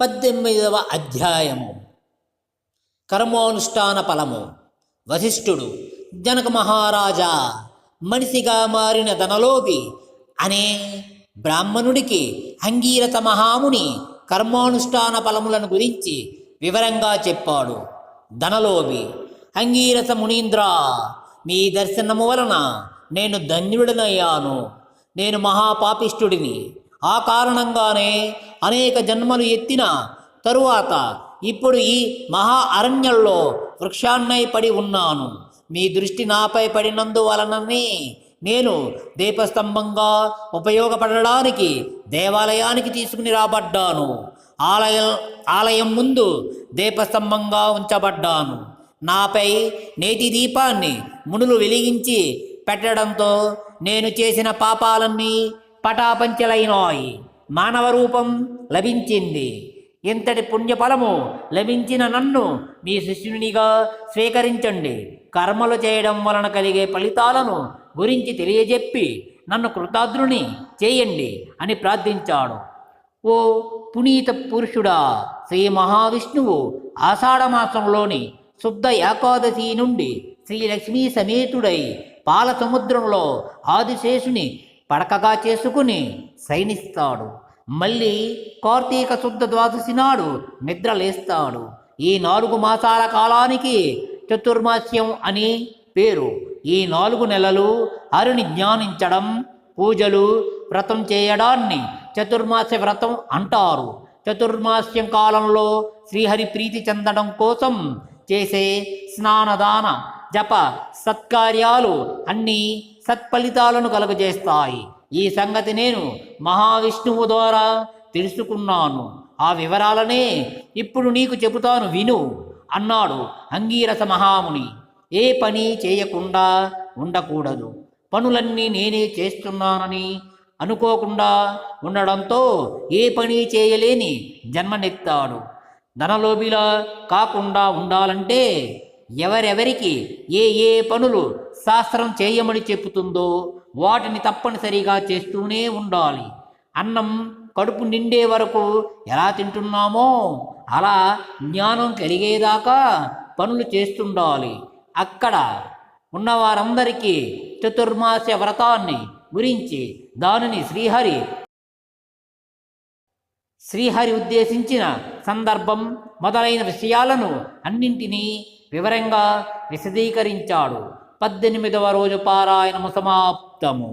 18వ అధ్యాయము. కర్మానుష్ఠాన ఫలము. వశిష్ఠుడు, జనక మహారాజా, మనిషిగా మారిన ధనలోభి అనే బ్రాహ్మణుడికి అంగీరస మహాముని కర్మానుష్ఠాన ఫలములను గురించి వివరంగా చెప్పాడు. ధనలోభి: అంగీరస మునీంద్ర, మీ దర్శనము వలన నేను ధన్యుడినయ్యాను. నేను మహాపాపిష్ఠుడిని. ఆ కారణంగానే అనేక జన్మలు ఎత్తిన తరువాత ఇప్పుడు ఈ మహా అరణ్యంలో వృక్షాన్నై పడి ఉన్నాను. మీ దృష్టి నాపై పడినందువలననే నేను దీపస్తంభంగా ఉపయోగపడడానికి దేవాలయానికి తీసుకుని రాబడ్డాను. ఆలయం ముందు దీపస్తంభంగా ఉంచబడ్డాను. నాపై నేతి దీపాన్ని మునులు వెలిగించి పెట్టడంతో నేను చేసిన పాపాలన్నీ పటాపంచలైనాయి. మానవ రూపం లభించింది. ఇంతటి పుణ్యఫలము లభించిన నన్ను మీ శిష్యునిగా స్వీకరించండి. కర్మలు చేయడం వలన కలిగే ఫలితాలను గురించి తెలియజెప్పి నన్ను కృతార్థుని చేయండి అని ప్రార్థించాడు. ఓ పునీత పురుషుడా, శ్రీ మహావిష్ణువు ఆషాఢమాసంలోని శుద్ధ ఏకాదశి నుండి శ్రీలక్ష్మీ సమేతుడై పాల సముద్రంలో ఆదిశేషుని పడకగా చేసుకుని శయనిస్తాడు. మళ్ళీ కార్తీక శుద్ధ ద్వాదశి నాడు నిద్రలేస్తాడు. ఈ 4 మాసాల కాలానికి చతుర్మాస్యం అని పేరు. ఈ 4 నెలలు హరిని జ్ఞానించడం, పూజలు, వ్రతం చేయడాన్ని చతుర్మాస్య వ్రతం అంటారు. చతుర్మాస్యం కాలంలో శ్రీహరి ప్రీతి చెందడం కోసం చేసే స్నానదాన జప సత్కార్యాలు అన్నీ సత్ఫలితాలను కలుగజేస్తాయి. ఈ సంగతి నేను మహావిష్ణువు ద్వారా తెలుసుకున్నాను. ఆ వివరాలనే ఇప్పుడు నీకు చెబుతాను, విను అన్నాడు అంగీరస మహాముని. ఏ పని చేయకుండా ఉండకూడదు. పనులన్నీ నేనే చేస్తున్నానని అనుకోకుండా ఉండడంతో ఏ పని చేయలేని జన్మనెత్తాడు. ధనలోభిలా కాకుండా ఉండాలంటే ఎవరెవరికి ఏ పనులు శాస్త్రం చేయమని చెప్పుతుందో వాటిని తప్పనిసరిగా చేస్తూనే ఉండాలి. అన్నం కడుపు నిండే వరకు ఎలా తింటున్నామో అలా జ్ఞానం కలిగేదాకా పనులు చేస్తుండాలి. అక్కడ ఉన్నవారందరికీ చతుర్మాస్య వ్రతాన్ని గురించి, దానిని శ్రీహరి ఉద్దేశించిన సందర్భం మొదలైన విషయాలను అన్నింటినీ వివరంగా విశదీకరించాడు. 18వ రోజు పారాయణము సమాప్తము.